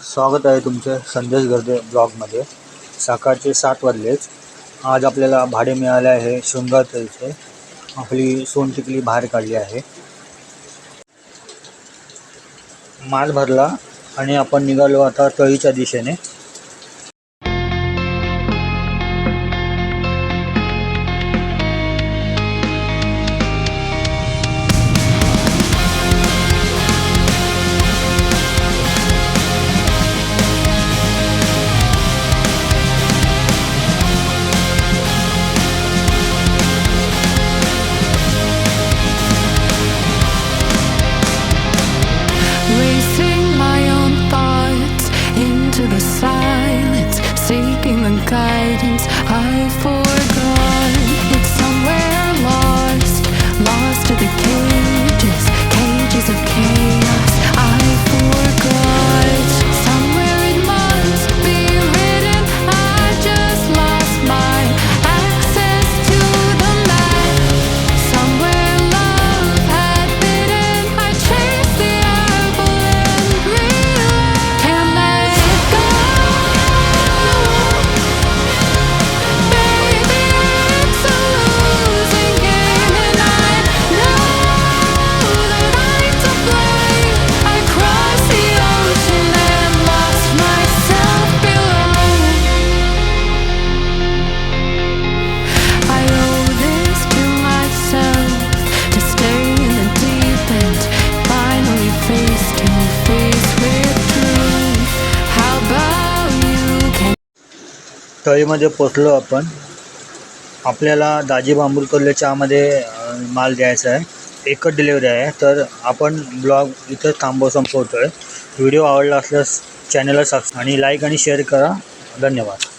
स्वागत आहे तुमचे संदेश गर्दे ब्लॉगमध्ये। सकाळचे 7 वाजलेच। आज आपल्याला भाडे मिळाले आहे शृंगार इथे। आपली सोनटिकली बाहेर काढली आहे, माल भरला आणि आपण निघालो आता तळीच्या दिशेने। Seeking the guidance I forgot. It's somewhere lost, lost to the cages, cages of chaos. I forgot. Somewhere it must be written. I just lost my access to the map. Somewhere love had bitten. I chased the apple and realized can't let it go. तळीमध्ये पोचलो आपण। आपल्याला दाजी बांबुलकरले चहामध्ये माल द्यायचा आहे। एकच delivery आहे, तर आपण ब्लॉग इथं संपवतोय। व्हिडिओ आवडला असल्यास चॅनलला सबस्क्राइब आणि लाईक आणि शेअर करा। धन्यवाद।